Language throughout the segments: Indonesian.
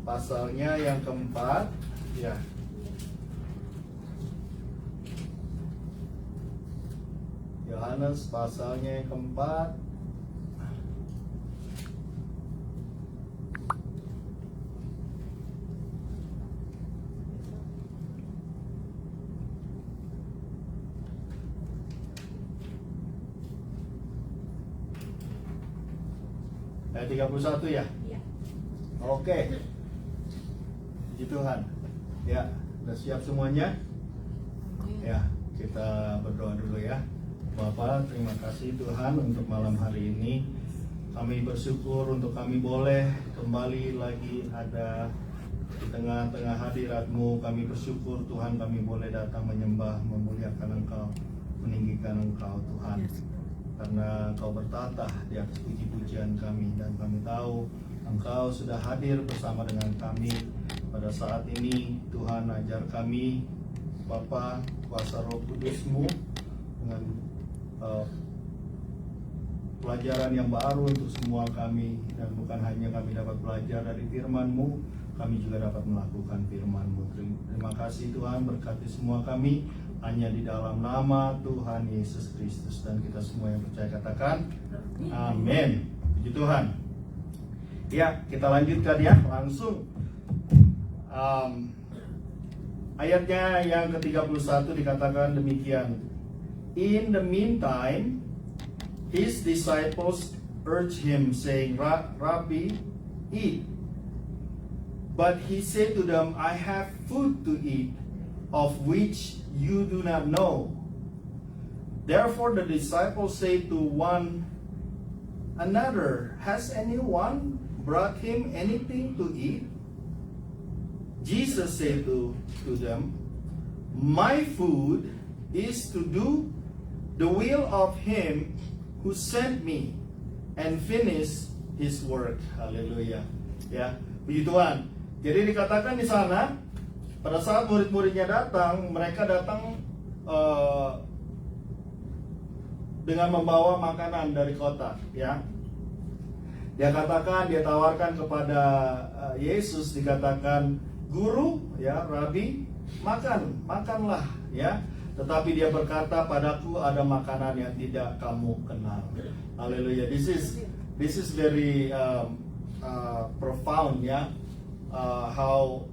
pasalnya yang keempat, ya. Yohanes pasalnya yang keempat. Ayat 31 ya? Iya. Oke. Puji Tuhan. Ya, udah siap semuanya? Ya, kita berdoa dulu ya. Bapak, terima kasih Tuhan untuk malam hari ini. Kami bersyukur untuk kami boleh kembali lagi ada di tengah-tengah hadirat-Mu. Kami bersyukur Tuhan kami boleh datang menyembah, memuliakan Engkau, meninggikan Engkau Tuhan. Karena Engkau bertata di atas puji-pujian kami, dan kami tahu Engkau sudah hadir bersama dengan kami pada saat ini. Tuhan, ajar kami Bapa, kuasa Roh Kudus-Mu dengan pelajaran yang baru untuk semua kami. Dan bukan hanya kami dapat belajar dari firman-Mu, kami juga dapat melakukan firman-Mu. Terima kasih Tuhan, berkati semua kami hanya di dalam nama Tuhan Yesus Kristus. Dan kita semua yang percaya katakan amin. Puji Tuhan. Ya, kita lanjutkan ya, langsung ayatnya yang ke-31 dikatakan demikian. In the meantime, his disciples urged him, saying, Rabbi, eat. But he said to them, I have food to eat, of which you do not know. Therefore the disciples say to one another, Has anyone brought him anything to eat? Jesus said to them, My food is to do the will of him who sent me and finish his work. Haleluya. Ya, puji Tuhan. Jadi dikatakan di sana, pada saat murid-muridnya datang, mereka datang dengan membawa makanan dari kota, ya. Dia tawarkan kepada Yesus, dikatakan, Guru, ya, Rabi, makanlah, ya. Tetapi dia berkata, padaku ada makanan yang tidak kamu kenal. Haleluya. This is very profound, ya. How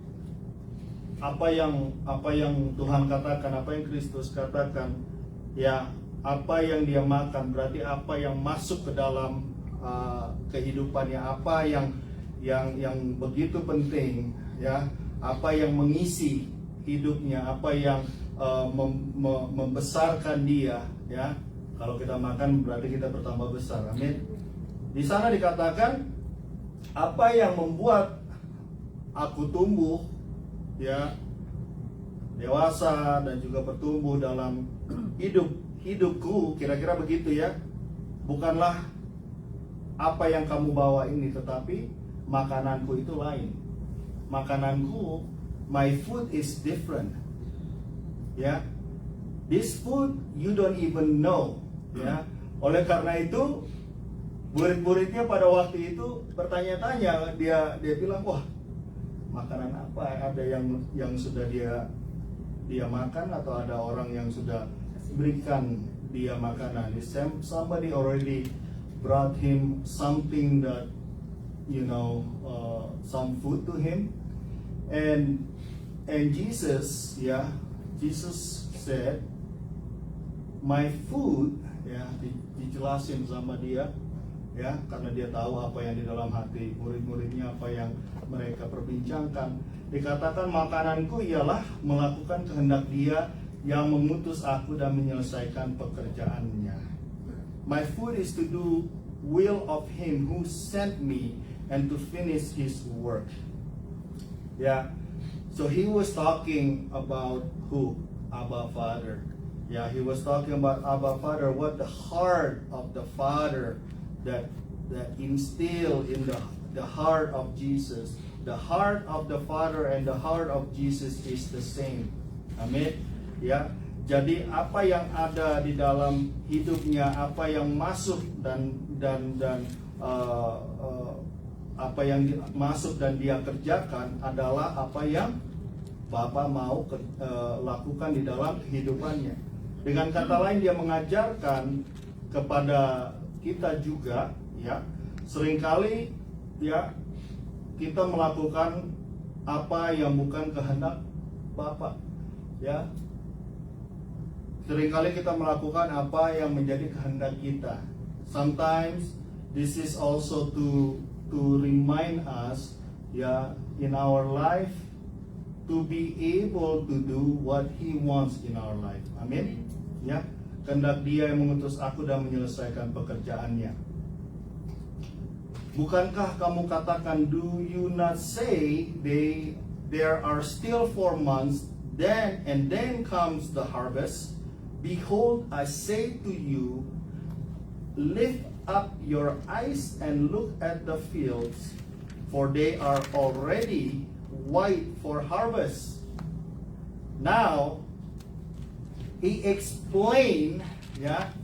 apa yang Tuhan katakan, apa yang Kristus katakan, ya, apa yang dia makan berarti apa yang masuk ke dalam kehidupannya, apa yang begitu penting, ya, apa yang mengisi hidupnya, apa yang membesarkan dia, ya. Kalau kita makan berarti kita bertambah besar. Amin. Di sana dikatakan apa yang membuat aku tumbuh, ya, dewasa dan juga bertumbuh dalam hidupku, kira-kira begitu ya. Bukanlah apa yang kamu bawa ini, tetapi makananku itu lain. Makananku, my food is different. Ya. This food you don't even know, ya. Oleh karena itu murid-muridnya pada waktu itu bertanya-tanya, dia bilang, wah, makanan apa? Ada yang sudah dia makan, atau ada orang yang sudah berikan dia makanan? Somebody already brought him something that, some food to him, and Jesus, ya, Jesus said, my food, ya, dijelasin sama dia, ya, karena dia tahu apa yang di dalam hati murid-muridnya, apa yang mereka perbincangkan. Dikatakan makananku ialah melakukan kehendak Dia yang mengutus aku dan menyelesaikan pekerjaannya. My food is to do will of Him who sent me and to finish His work. Yeah. So he was talking about who? Abba Father. Yeah, he was talking about Abba Father, what the heart of the Father that instilled in the heart of Jesus. The heart of the Father and the heart of Jesus is the same. Amin. Ya. Jadi apa yang ada di dalam hidupnya, apa yang masuk dan apa yang masuk dan dia kerjakan adalah apa yang Bapa mau lakukan di dalam kehidupannya. Dengan kata lain, dia mengajarkan kepada kita juga, ya, seringkali ya kita melakukan apa yang bukan kehendak Bapa, ya. Seringkali kita melakukan apa yang menjadi kehendak kita. Sometimes this is also to remind us, ya, in our life to be able to do what He wants in our life. Amin. Ya, kehendak Dia yang mengutus aku dan menyelesaikan pekerjaannya. Bukankah kamu katakan, do you not say there are still 4 months, then comes the harvest? Behold, I say to you, lift up your eyes and look at the fields, for they are already white for harvest. Now, he explained, ya,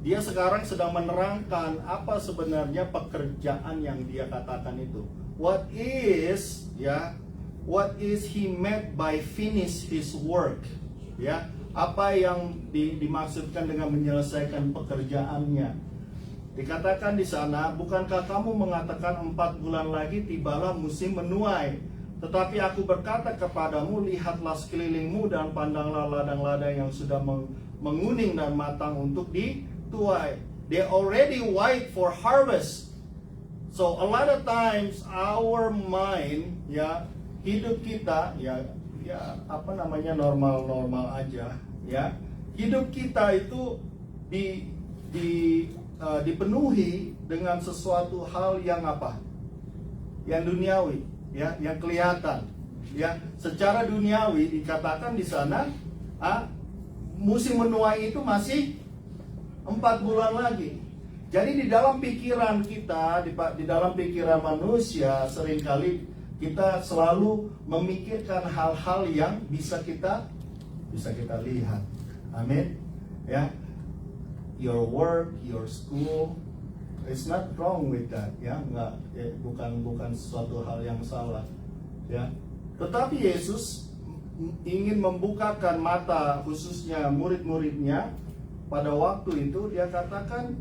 dia sekarang sedang menerangkan apa sebenarnya pekerjaan yang dia katakan itu. What is he meant by finish his work? Ya, apa yang dimaksudkan dengan menyelesaikan pekerjaannya? Dikatakan di sana, bukankah kamu mengatakan 4 bulan lagi tibalah musim menuai? Tetapi aku berkata kepadamu, lihatlah sekelilingmu dan pandanglah ladang-ladang yang sudah menguning dan matang untuk dituai. They already white for harvest. So a lot of times our mind, ya, hidup kita, ya apa namanya, normal aja, ya. Hidup kita itu dipenuhi dengan sesuatu hal yang apa? Yang duniawi, ya, yang kelihatan, ya. Secara duniawi dikatakan di sana, musim menuai itu masih 4 bulan lagi. Jadi di dalam pikiran kita, di dalam pikiran manusia, seringkali kita selalu memikirkan hal-hal yang bisa kita lihat. Amin. Ya. Your work, your school, it's not wrong with that, ya. Bukan suatu hal yang salah, ya. Tetapi Yesus ingin membukakan mata khususnya murid-muridnya pada waktu itu. Dia katakan,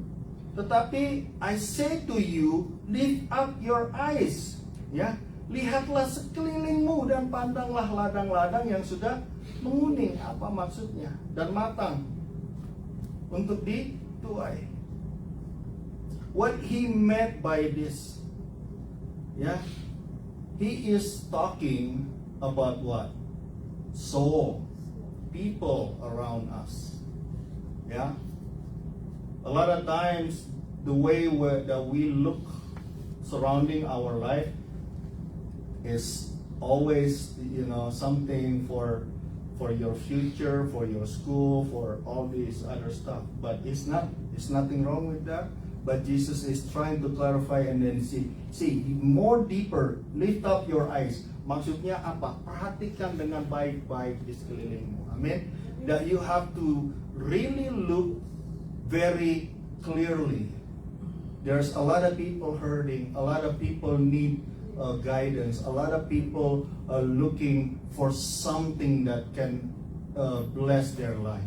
tetapi I say to you, lift up your eyes, ya. Lihatlah sekelilingmu dan pandanglah ladang-ladang yang sudah menguning. Apa maksudnya? Dan matang untuk dituai. What he meant by this, ya, he is talking about what? Soul, people around us, ya. A lot of times the way that we look surrounding our life is always, something for your future, for your school, for all this other stuff. But it's nothing wrong with that. But Jesus is trying to clarify and then see more deeper. Lift up your eyes. Maksudnya apa? Perhatikan dengan baik-baik di sekelilingmu. Amin. That you have to really look very clearly. There's a lot of people hurting. A lot of people need guidance. A lot of people are looking for something that can bless their life.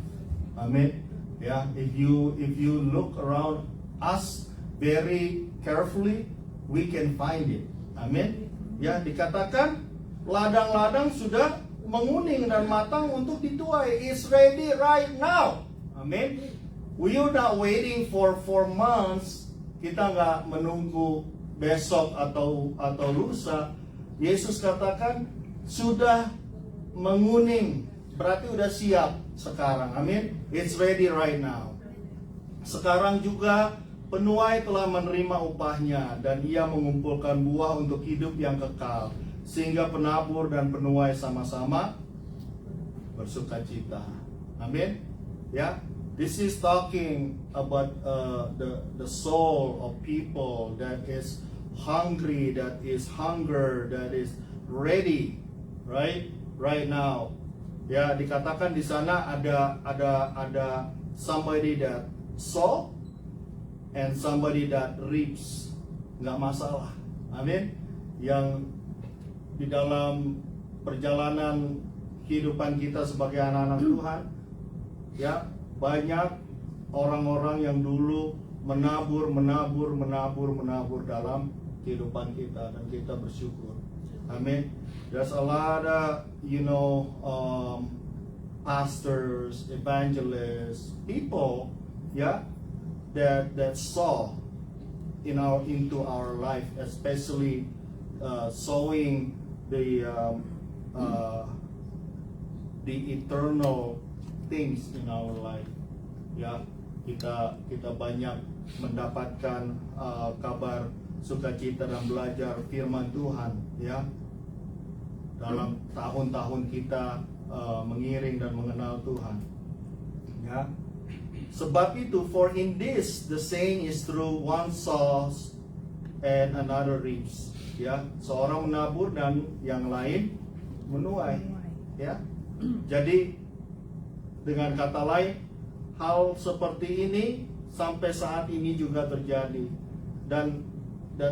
Amen. Yeah. If you look around us very carefully, we can find it. Amen. Ya, dikatakan ladang-ladang sudah menguning dan matang untuk dituai. It's ready right now. Amen. We are not waiting for 4 months. Kita nggak menunggu besok atau lusa. Yesus katakan sudah menguning, berarti udah siap sekarang. Amin. It's ready right now. Sekarang juga penuai telah menerima upahnya dan ia mengumpulkan buah untuk hidup yang kekal, sehingga penabur dan penuai sama-sama bersukacita. Amin. Ya. This is talking about the soul of people that is hungry, that is hunger, that is ready, right now. Ya, dikatakan di sana ada somebody that sow and somebody that reaps. Nggak masalah. Amin. Yang di dalam perjalanan kehidupan kita sebagai anak-anak Tuhan, ya, banyak orang-orang yang dulu menabur dalam kehidupan kita, dan kita bersyukur. Amin. There's a lot of, pastors, evangelists, people, yeah, that saw into our life, especially sowing the eternal things in our life. Ya, kita banyak mendapatkan kabar sukacita dan belajar firman Tuhan, ya, dalam tahun-tahun kita mengiring dan mengenal Tuhan. Ya, sebab itu, for in this the saying is true, one sows and another reaps. Ya, seorang menabur dan yang lain menuai. Ya, jadi dengan kata lain, hal seperti ini sampai saat ini juga terjadi, dan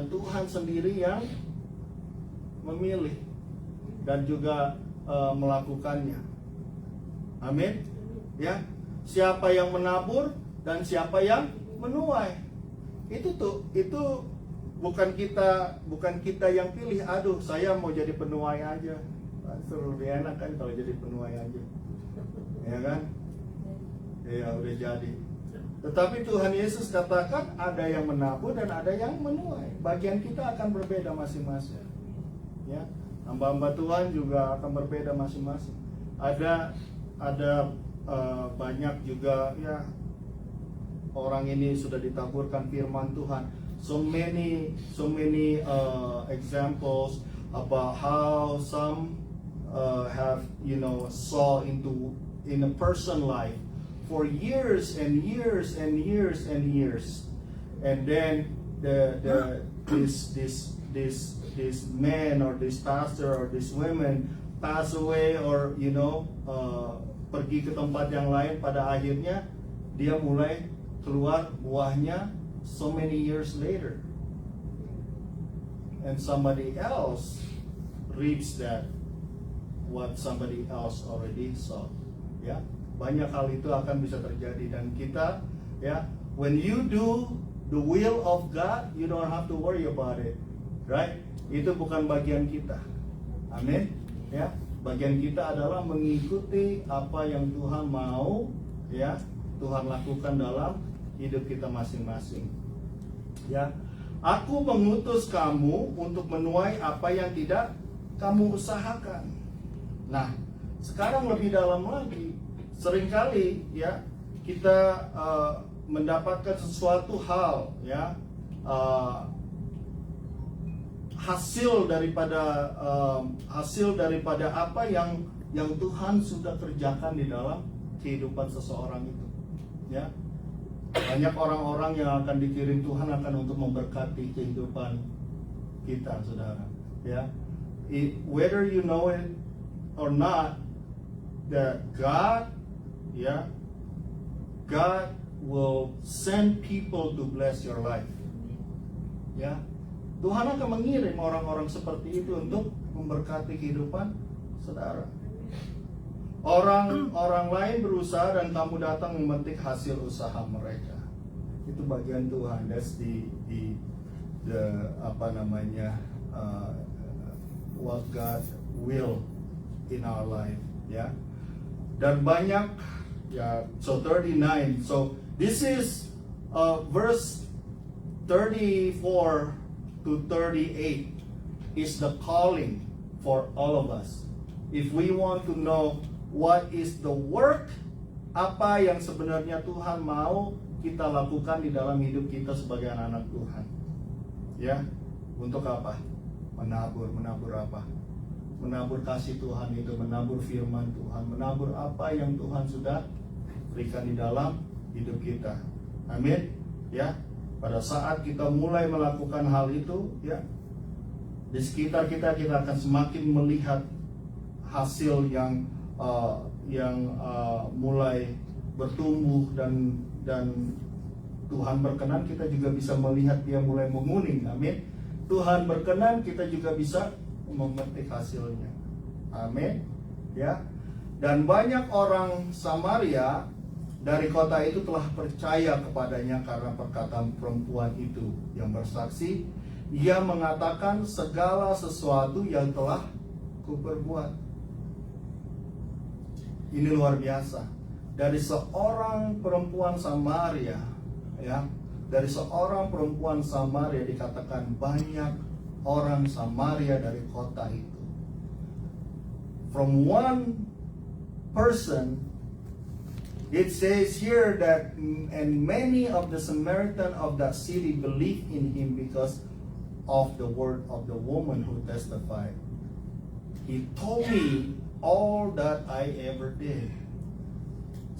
Tuhan sendiri yang memilih dan juga melakukannya. Amin. Ya, siapa yang menabur dan siapa yang menuai, itu bukan kita yang pilih. Aduh, saya mau jadi penuai aja. Lebih enak kan kalau jadi penuai aja, ya kan? Ya udah jadi. Tetapi Tuhan Yesus katakan ada yang menabur dan ada yang menuai. Bagian kita akan berbeda masing-masing. Ya, hamba-hamba Tuhan juga akan berbeda masing-masing. Ada banyak juga, ya, orang ini sudah ditaburkan firman Tuhan. So many examples about how some have saw in a person life for years and years and years and years, and then this man or this pastor or this women pass away, or pergi ke tempat yang lain. Pada akhirnya dia mulai keluar buahnya so many years later, and somebody else reaps that what somebody else already saw. Ya, banyak hal itu akan bisa terjadi, dan kita, ya, when you do the will of God, you don't have to worry about it, right? Itu bukan bagian kita. Amin. Ya, bagian kita adalah mengikuti apa yang Tuhan mau, ya, Tuhan lakukan dalam hidup kita masing-masing. Ya, aku mengutus kamu untuk menuai apa yang tidak kamu usahakan. Nah, sekarang lebih dalam lagi, seringkali, ya, kita mendapatkan sesuatu hal, ya, hasil daripada apa yang Tuhan sudah kerjakan di dalam kehidupan seseorang itu. Ya, banyak orang-orang yang akan dikirim Tuhan akan untuk memberkati kehidupan kita, saudara. Ya, whether you know it or not, that God will send people to bless your life. Ya, Tuhan akan mengirim orang-orang seperti itu untuk memberkati kehidupan saudara. Orang lain berusaha dan kamu datang memetik hasil usaha mereka. Itu bagian Tuhan. That's the what God will in our life, ya. Dan banyak, ya. So 39. So this is verse 34 to 38 is the calling for all of us. If we want to know what is the work, apa yang sebenarnya Tuhan mau kita lakukan di dalam hidup kita sebagai anak-anak Tuhan. Ya, untuk apa? Menabur apa? Menabur kasih Tuhan itu, menabur firman Tuhan, menabur apa yang Tuhan sudah berikan di dalam hidup kita. Amin. Ya, pada saat kita mulai melakukan hal itu, ya, di sekitar kita akan semakin melihat hasil yang mulai bertumbuh, dan Tuhan berkenan kita juga bisa melihat dia mulai menguning. Amin. Tuhan berkenan, kita juga bisa memetik hasilnya. Amin. Ya. Dan banyak orang Samaria dari kota itu telah percaya kepadanya karena perkataan perempuan itu yang bersaksi, ia mengatakan segala sesuatu yang telah kuperbuat. Ini luar biasa. Dari seorang perempuan Samaria, ya, dari seorang perempuan Samaria dikatakan banyak orang Samaria dari kota itu. From one person, it says here that and many of the Samaritan of that city believed in him because of the word of the woman who testified. He told me all that I ever did.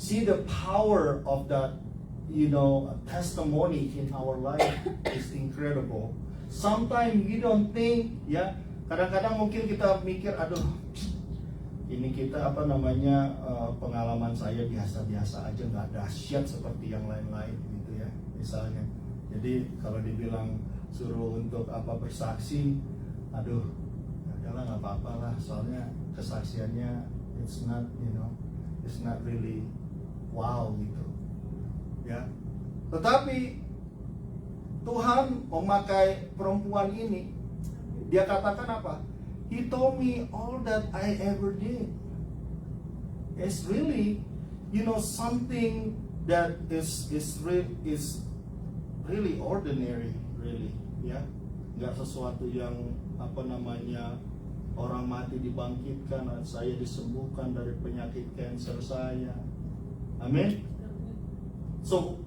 See the power of that, testimony in our life is incredible. Sometimes we don't think, ya, kadang-kadang mungkin kita mikir, aduh, ini kita pengalaman saya biasa-biasa aja, nggak dahsyat seperti yang lain-lain gitu ya, misalnya. Jadi kalau dibilang suruh untuk bersaksi, aduh, adalah nggak apa-apa lah, soalnya kesaksiannya it's not really wow gitu ya. Tetapi Tuhan memakai perempuan ini, dia katakan apa? He told me all that I ever did. It's really something that is really ordinary, really, ya. Nggak sesuatu yang orang mati dibangkitkan, saya disembuhkan dari penyakit kanker saya. Amin. So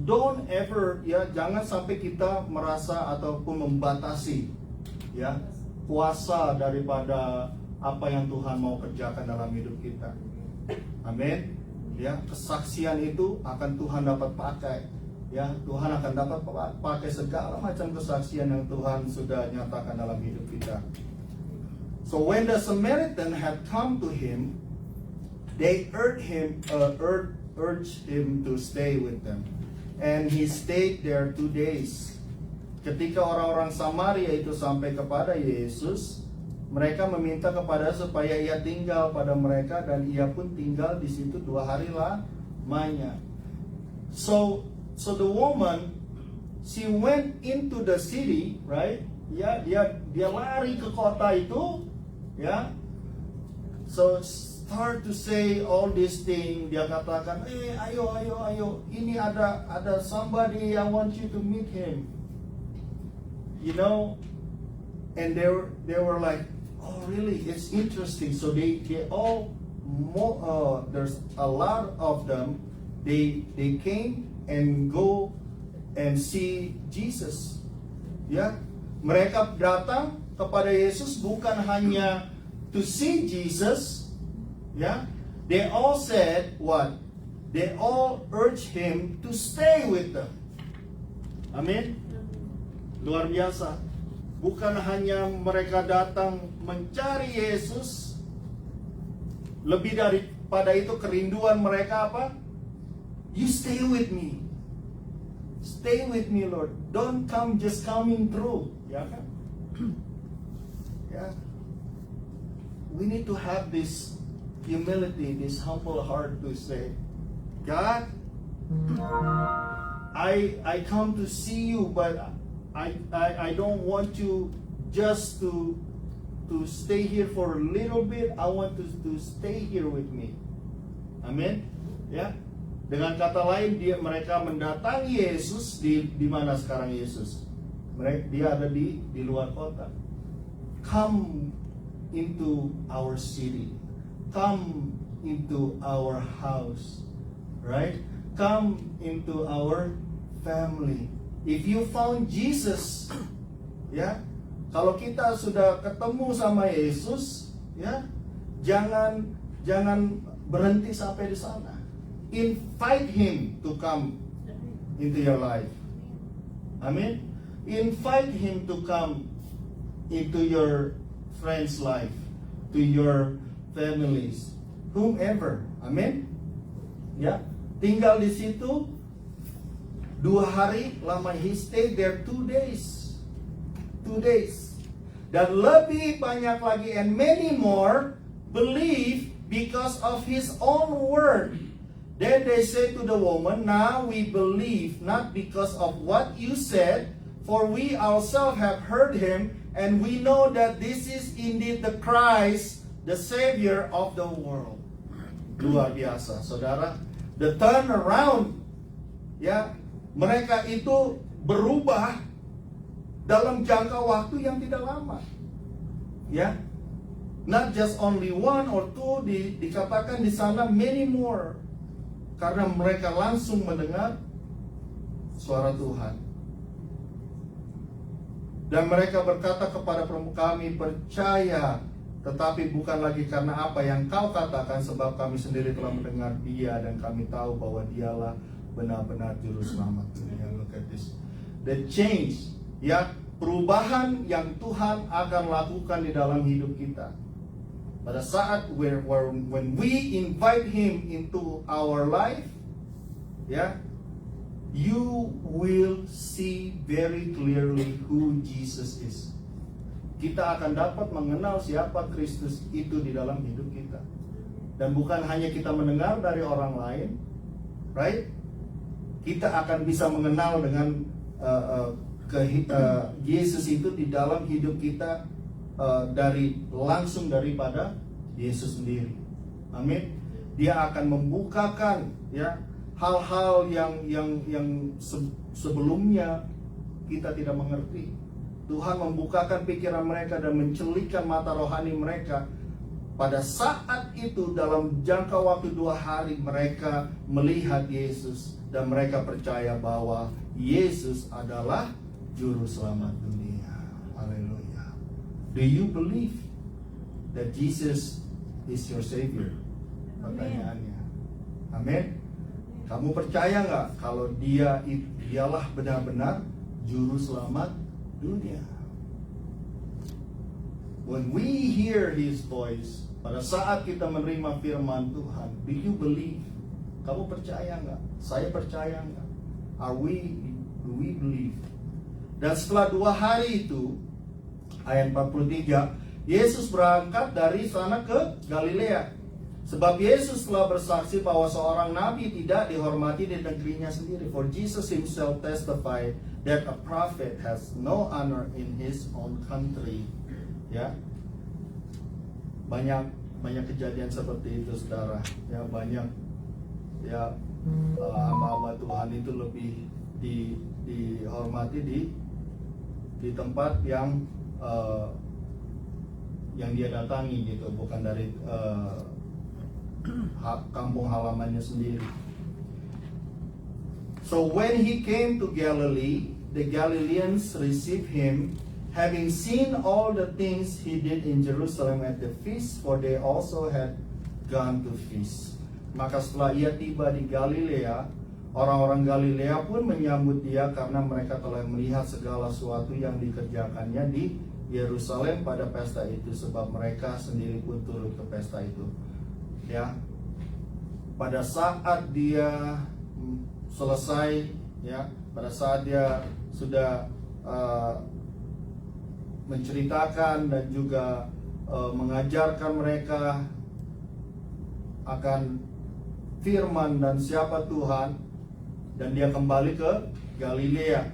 don't ever, ya, jangan sampai kita merasa ataupun membatasi, ya, kuasa daripada apa yang Tuhan mau kerjakan dalam hidup kita. Amin. Ya, kesaksian itu akan Tuhan dapat pakai. Ya, Tuhan akan dapat pakai segala macam kesaksian yang Tuhan sudah nyatakan dalam hidup kita. So when the Samaritan had come to him, they urged him to stay with them, and he stayed there 2 days. Ketika orang-orang Samaria itu sampai kepada Yesus, mereka meminta kepada supaya ia tinggal pada mereka, dan ia pun tinggal di situ 2 hari lamanya. So the woman, she went into the city, right? Ya, dia lari ke kota itu, ya. So start to say all these things. Dia katakan, ayo, ini ada somebody, I want you to meet him. And they were like, oh really, it's interesting. So they all there's a lot of them. They came and go and see Jesus. Ya, mereka datang kepada Yesus bukan hanya to see Jesus. Ya, they all said what? They all urged him to stay with them. Amin. Luar biasa. Bukan hanya mereka datang mencari Yesus, lebih daripada itu kerinduan mereka apa? You stay with me. Stay with me, Lord. Don't just coming through. Ya kan? Ya. We need to have this humility, this humble heart to say, God, I come to see you, but I don't want you just to stay here for a little bit. I want to stay here with me. Amin. Ya. Dengan kata lain, mereka mendatangi Yesus di mana sekarang Yesus? Dia ada di luar kota. Come into our city. Come into our house. Right? Come into our family. If you found Jesus, ya, kalau kita sudah ketemu sama Yesus, ya, jangan berhenti sampai di sana. Invite him to come into your life. Amen. Invite him to come into your friend's life, to your families, whomever. Amen. Ya, tinggal di situ 2 hari lama. He stayed there 2 days. 2 2 days. Dan lebih banyak lagi, and many more believe because of his own word. Then they say to the woman, now we believe not because of what you said, for we ourselves have heard him, and we know that this is indeed the Christ, the Savior of the world. Luar biasa, saudara. The turnaround, ya, mereka itu berubah dalam jangka waktu yang tidak lama, ya. Not just only one or two, dikatakan di sana many more, karena mereka langsung mendengar suara Tuhan. Dan mereka berkata kepada kami, percaya, tetapi bukan lagi karena apa yang kau katakan, sebab kami sendiri telah mendengar dia dan kami tahu bahwa dialah benar-benar juru selamat dunia. Look at this. The change, ya, perubahan yang Tuhan akan lakukan di dalam hidup kita. Pada saat when we invite him into our life, ya, you will see very clearly who Jesus is. Kita akan dapat mengenal siapa Kristus itu di dalam hidup kita. Dan bukan hanya kita mendengar dari orang lain, right? Kita akan bisa mengenal dengan Yesus itu di dalam hidup kita langsung daripada Yesus sendiri. Amin. Dia akan membukakan, ya, hal-hal yang sebelumnya kita tidak mengerti. Tuhan membukakan pikiran mereka dan mencelikkan mata rohani mereka. Pada saat itu dalam jangka waktu 2 hari mereka melihat Yesus dan mereka percaya bahwa Yesus adalah juru selamat dunia. Haleluya. Do you believe that Jesus is your Savior? Pertanyaannya. Amin. Kamu percaya nggak kalau dialah benar-benar juru selamat dunia? When we hear His voice, pada saat kita menerima firman Tuhan, do you believe? Kamu percaya nggak? Saya percaya nggak? Do we believe? Dan setelah 2 hari itu, ayat 43, Yesus berangkat dari sana ke Galilea. Sebab Yesus telah bersaksi bahwa seorang nabi tidak dihormati di negerinya sendiri. For Jesus himself testified that a prophet has no honor in his own country. Ya, banyak kejadian seperti itu, saudara. Ya, banyak, ya, hamba-hamba Tuhan itu lebih dihormati di tempat yang dia datangi gitu, bukan dari kampung halamannya sendiri. So when he came to Galilee, the Galileans received him, having seen all the things he did in Jerusalem at the feast, for they also had gone to feast. Maka setelah ia tiba di Galilea, orang-orang Galilea pun menyambut dia karena mereka telah melihat segala sesuatu yang dikerjakannya di Yerusalem pada pesta itu, sebab mereka sendiri pun turut ke pesta itu. Ya, pada saat dia selesai, ya, pada saat dia sudah menceritakan dan juga mengajarkan mereka akan firman dan siapa Tuhan, dan dia kembali ke Galilea,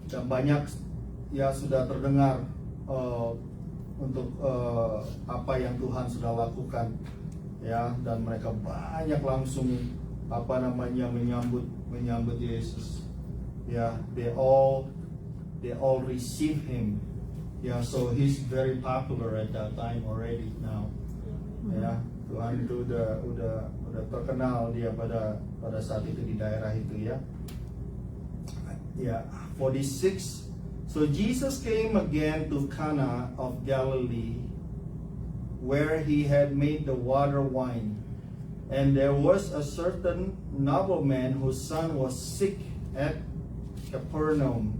dan banyak, ya, sudah terdengar untuk apa yang Tuhan sudah lakukan, ya, dan mereka banyak langsung menyambut Yesus. Ya, they all receive him. Ya, so he's very popular at that time already now. Ya, Tuhan itu udah terkenal dia pada saat itu di daerah itu, ya. Ya, 46. So Jesus came again to Cana of Galilee, where he had made the water wine. And there was a certain nobleman whose son was sick at Capernaum.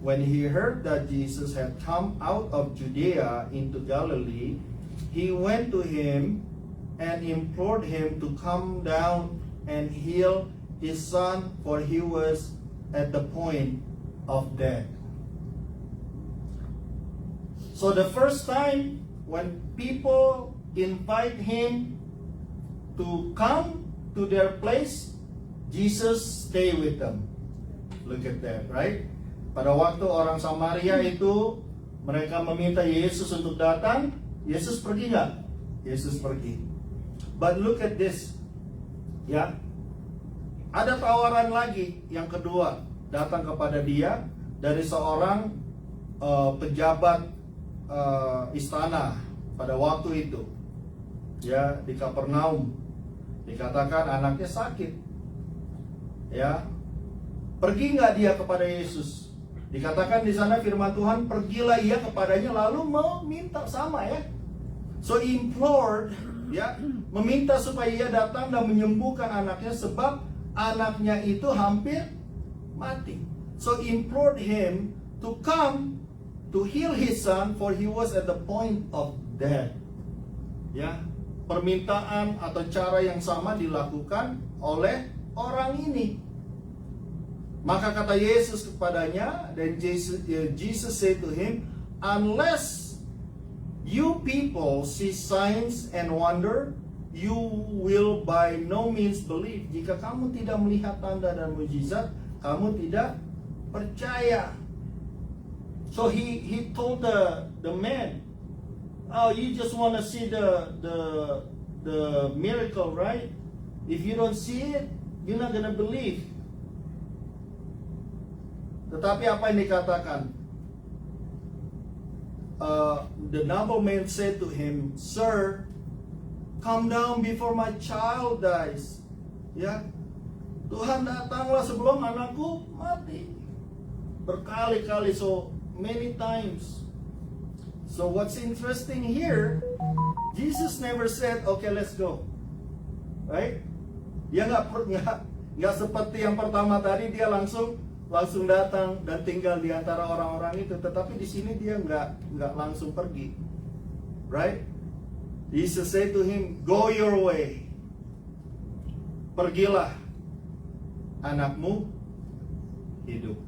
When he heard that Jesus had come out of Judea into Galilee, he went to him and implored him to come down and heal his son, for he was at the point of death. So the first time when people invite him to come to their place, Jesus stay with them. Look at that, right? Pada waktu orang Samaria itu mereka meminta Yesus untuk datang, Yesus pergi nggak? Yesus pergi. But look at this, ya. Ada tawaran lagi yang kedua datang kepada dia dari seorang pejabat istana pada waktu itu, ya, di Kapernaum. Dikatakan anaknya sakit, ya. Pergi nggak dia kepada Yesus? Dikatakan di sana firman Tuhan, pergilah ia kepadanya lalu meminta sama, ya. So implored, ya, meminta supaya ia datang dan menyembuhkan anaknya sebab anaknya itu hampir mati. So implored him to come to heal his son for he was at the point of death. Ya, permintaan atau cara yang sama dilakukan oleh orang ini. Maka kata Yesus kepadanya, dan Jesus said to him, unless you people see signs and wonder, you will by no means believe. Jika kamu tidak melihat tanda dan mujizat, kamu tidak percaya. So he told the man, oh, you just want to see the miracle, right? If you don't see it, you're not gonna believe. Tetapi apa yang dikatakan? The nobleman said to him, sir, come down before my child dies. Ya, Tuhan datanglah sebelum anakku mati. Berkali-kali, so many times. So what's interesting here, Jesus never said, okay, let's go. Right? Dia nggak seperti yang pertama tadi, dia langsung datang dan tinggal di antara orang-orang itu. Tetapi di sini dia nggak langsung pergi. Right? Jesus said to him, go your way. Pergilah, anakmu hidup.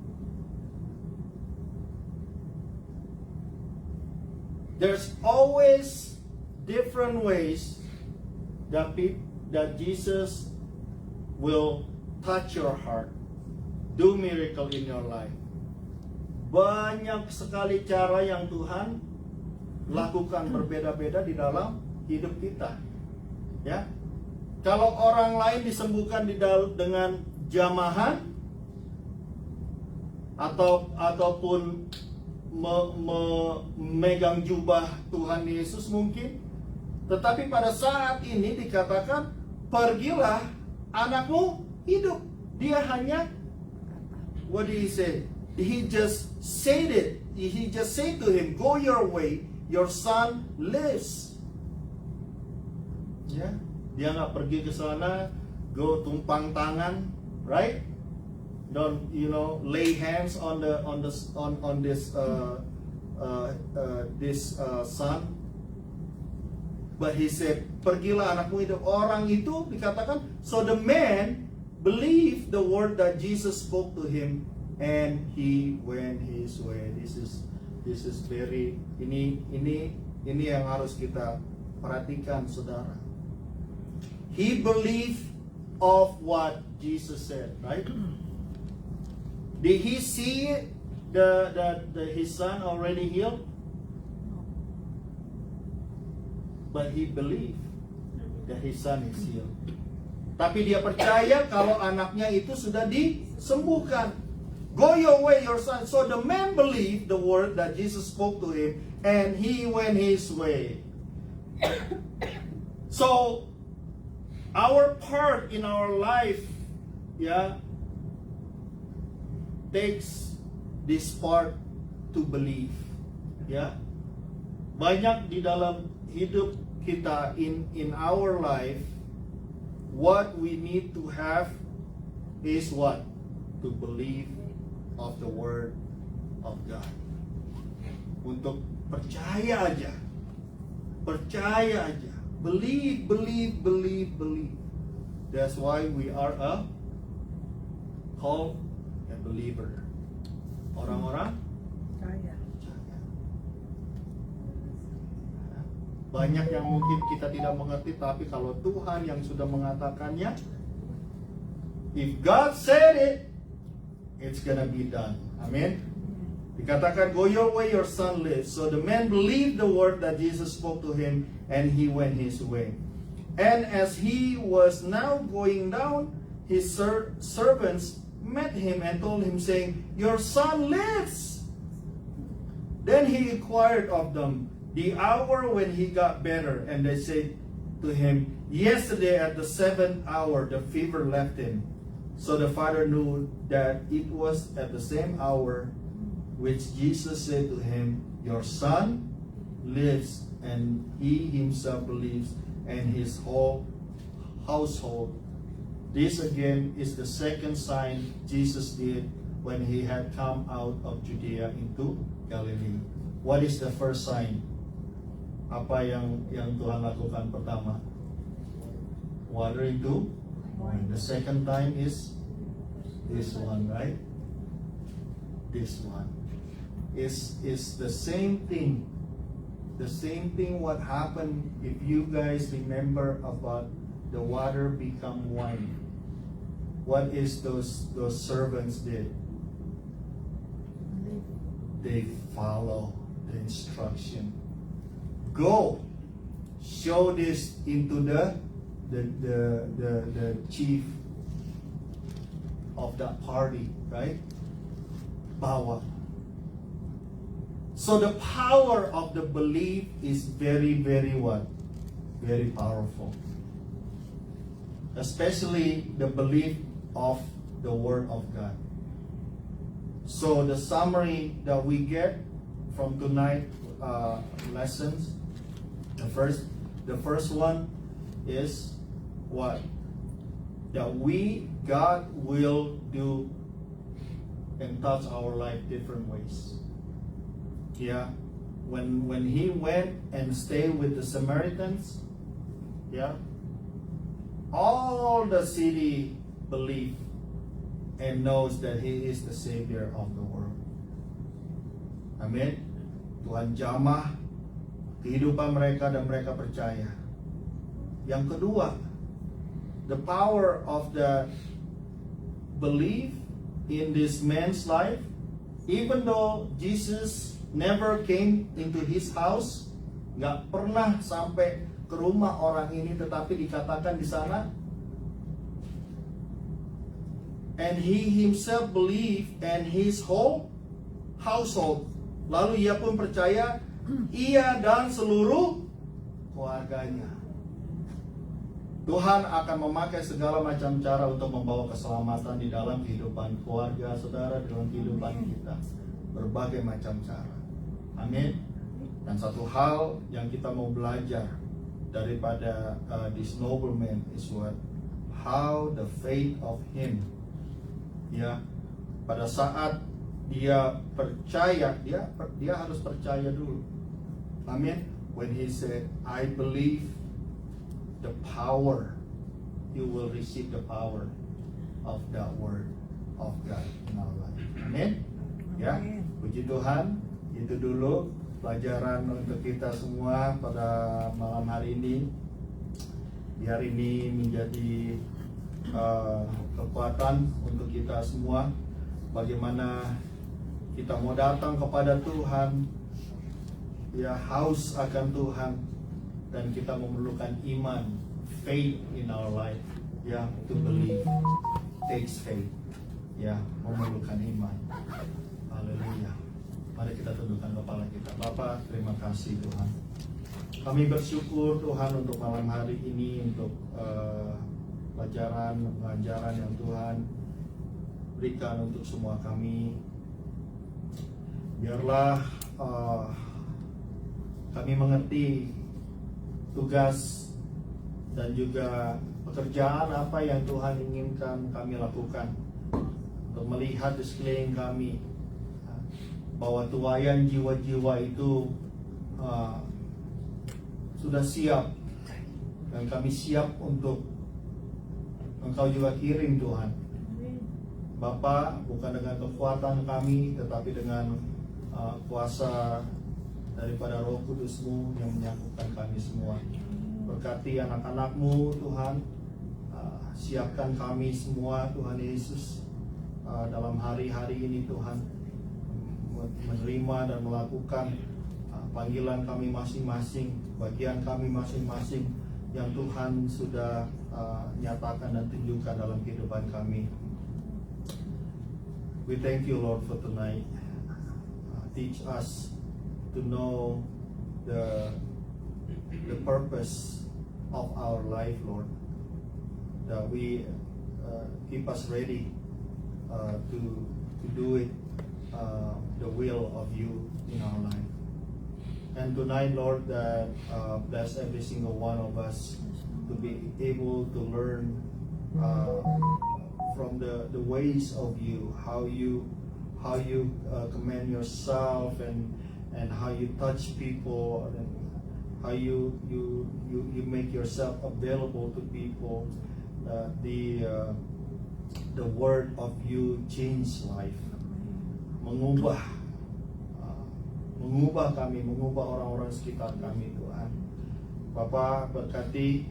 There's always different ways that Jesus will touch your heart, do miracle in your life. Banyak sekali cara yang Tuhan lakukan berbeda-beda di dalam hidup kita. Ya, kalau orang lain disembuhkan dengan jamahan ataupun memegang jubah Tuhan Yesus mungkin, tetapi pada saat ini dikatakan pergilah, anakmu hidup. Dia hanya, what did he say? He just said it. He just said to him, go your way, your son lives. Ya, dia nggak pergi ke sana, go tumpang tangan, right? Don't lay hands on this son. But he said, pergilah, anakmu hidup. Orang itu dikatakan, so the man believed the word that Jesus spoke to him, and he went his way. This is very ini yang harus kita perhatikan, saudara. He believed of what Jesus said, right? Did he see his son already healed? But he believed that his son is healed. Tapi dia percaya kalau anaknya itu sudah disembuhkan. Go your way, your son. So the man believed the word that Jesus spoke to him, and he went his way. So our part in our life, takes this part to believe. Ya, banyak di dalam hidup kita in our life, what we need to have is what? To believe of the word of God. Untuk percaya aja. Percaya aja. Believe. That's why we are called a believer. Orang-orang percaya. Banyak yang mungkin kita tidak mengerti, tapi kalau Tuhan yang sudah mengatakannya, if God said it, it's gonna be done. Amin. Dikatakan, go your way, your son lives. So the man believed the word that Jesus spoke to him, and he went his way. And as he was now going down, his servants met him and told him, saying, your son lives. Then he inquired of them the hour when he got better, and they said to him, yesterday at the 7th hour the fever left him. So the father knew that it was at the same hour which Jesus said to him, your son lives. And he himself believes, and his whole household. This again is the second sign Jesus did when he had come out of Judea into Galilee. What is the first sign? Apa yang Tuhan lakukan pertama? Water into wine. The second time is this one, right? This one is the same thing. The same thing what happened, if you guys remember, about the water become wine. What is those servants did? They follow the instruction. Go, show this into the chief of that party, right? Bawa. So the power of the belief is very, very what? Very powerful. Especially the belief of the Word of God. So the summary that we get from tonight's lessons, the first one is what? That God will do and touch our life different ways. Yeah, when he went and stayed with the Samaritans, yeah, all the city believe and knows that he is the Savior of the world. Amin. Tuhan jamah kehidupan mereka dan mereka percaya. Yang kedua, the power of the belief in this man's life, even though Jesus never came into his house, nggak pernah sampai ke rumah orang ini, tetapi dikatakan di sana, and he himself believed and his whole household. Lalu ia pun percaya, ia dan seluruh keluarganya. Tuhan akan memakai segala macam cara untuk membawa keselamatan di dalam kehidupan keluarga saudara, dalam kehidupan kita, berbagai macam cara. Amin. Dan satu hal yang kita mau belajar daripada this nobleman is what? How the faith of him, ya, pada saat dia percaya, dia harus percaya dulu. Amin. When he said, I believe, the power, you will receive the power of that word of God in our life. Amin. Ya, puji Tuhan. Itu dulu pelajaran untuk kita semua pada malam hari ini. Biar ini menjadi kekuatan untuk kita semua. Bagaimana kita mau datang kepada Tuhan, ya, haus akan Tuhan, dan kita memerlukan iman, faith in our life, ya, to believe takes faith, ya, memerlukan iman. Haleluya. Mari kita tundukkan kepala kita. Bapa, terima kasih Tuhan. Kami bersyukur Tuhan untuk malam hari ini, untuk pengajaran yang Tuhan berikan untuk semua kami. Biarlah kami mengerti tugas dan juga pekerjaan apa yang Tuhan inginkan kami lakukan, untuk melihat di sekeliling kami bahwa tuayan jiwa-jiwa itu sudah siap, dan kami siap untuk Engkau juga kirim Tuhan. Bapa, bukan dengan kekuatan kami, tetapi dengan kuasa daripada Roh Kudus-Mu yang menyatukan kami semua. Berkati anak-anak-Mu Tuhan, siapkan kami semua Tuhan Yesus dalam hari-hari ini Tuhan, menerima dan melakukan panggilan kami masing-masing, bagian kami masing-masing yang Tuhan sudah nyatakan dan tunjukkan dalam kehidupan kami. We thank you Lord for tonight. Teach us to know the purpose of our life, Lord. That we keep us ready to do it, the will of you in our life. And tonight, Lord, that bless every single one of us to be able to learn from the ways of you, how you command yourself, and how you touch people, and how you make yourself available to people. The word of you change life, mengubah kami, mengubah orang-orang sekitar kami Tuhan. Bapa, berkati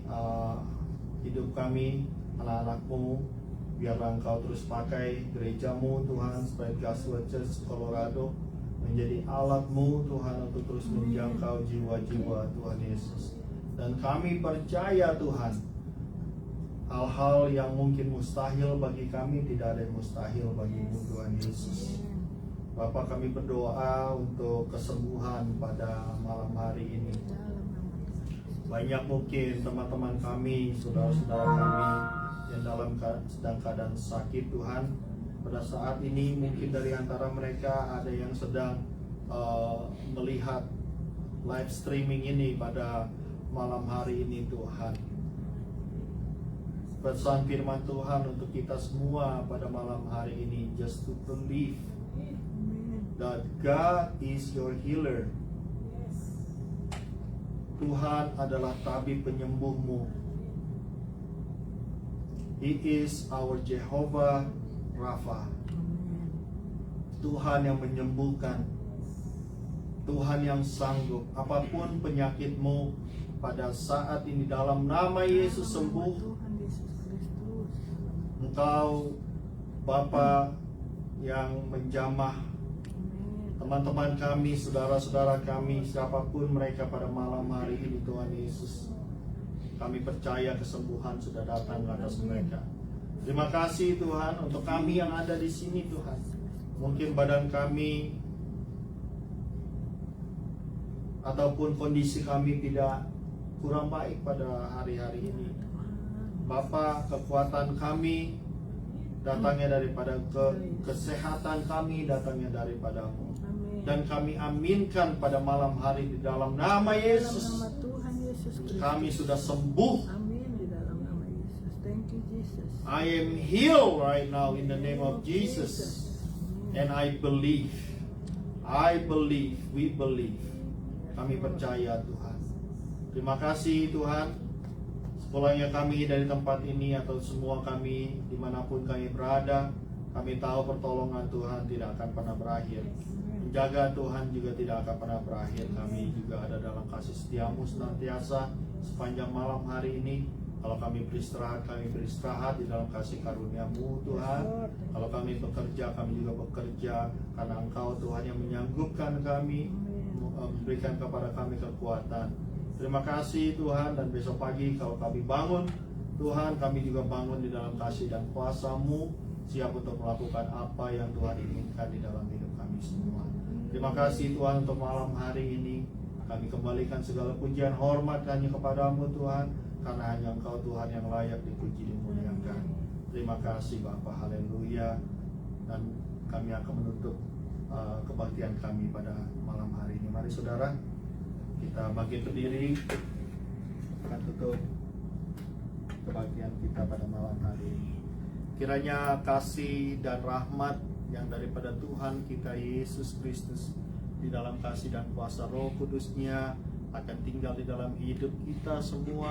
hidup kami, anak-anak-Mu, biarlah Engkau terus pakai gereja-Mu Tuhan, Spread Gospel Church Colorado menjadi alat-Mu Tuhan untuk terus menjangkau jiwa-jiwa Tuhan Yesus. Dan kami percaya Tuhan, hal-hal yang mungkin mustahil bagi kami, tidak ada yang mustahil bagi-Mu Tuhan Yesus. Bapak, kami berdoa untuk kesembuhan pada malam hari ini. Banyak mungkin teman-teman kami, saudara-saudara kami yang sedang keadaan sakit Tuhan. Pada saat ini mungkin dari antara mereka ada yang sedang melihat live streaming ini pada malam hari ini Tuhan. Pesan firman Tuhan untuk kita semua pada malam hari ini, just to believe that God is your healer. Tuhan adalah tabib penyembuhmu. He is our Jehovah Rapha. Tuhan yang menyembuhkan, Tuhan yang sanggup. Apapun penyakitmu pada saat ini, dalam nama Yesus sembuh. Engkau Bapa yang menjamah teman-teman kami, saudara-saudara kami, siapapun mereka pada malam hari ini Tuhan Yesus, kami percaya kesembuhan sudah datang ke atas mereka. Terima kasih Tuhan untuk kami yang ada di sini Tuhan. Mungkin badan kami ataupun kondisi kami tidak kurang baik pada hari-hari ini. Bapa, kekuatan kami datangnya daripada kesehatan kami datangnya daripada-Mu. Dan kami aminkan pada malam hari di dalam nama Yesus. Kami sudah sembuh. I am healed right now in the name of Jesus. And I believe. We believe. Kami percaya Tuhan. Terima kasih Tuhan. Sepulangnya kami dari tempat ini atau semua kami dimanapun kami berada, kami tahu pertolongan Tuhan tidak akan pernah berakhir. Menjaga Tuhan juga tidak akan pernah berakhir. Kami juga ada dalam kasih setia-Mu senantiasa sepanjang malam hari ini. Kalau kami beristirahat di dalam kasih karunia-Mu Tuhan. Kalau kami bekerja, kami juga bekerja karena Engkau Tuhan yang menyanggupkan kami, memberikan kepada kami kekuatan. Terima kasih Tuhan, dan besok pagi kalau kami bangun Tuhan, kami juga bangun di dalam kasih dan kuasa-Mu, siap untuk melakukan apa yang Tuhan inginkan di dalam hidup kami semua. Terima kasih Tuhan untuk malam hari ini. Kami kembalikan segala pujian hormat hanya kepada-Mu Tuhan, karena hanya Engkau Tuhan yang layak dipuji dimuliakan. Terima kasih Bapa, haleluya. Dan kami akan menutup kebaktian kami pada malam hari ini. Mari saudara, kita bangkit berdiri, akan tutup kebaktian kita pada malam hari ini. Kiranya kasih dan rahmat yang daripada Tuhan kita Yesus Kristus di dalam kasih dan kuasa Roh Kudus-Nya akan tinggal di dalam hidup kita semua,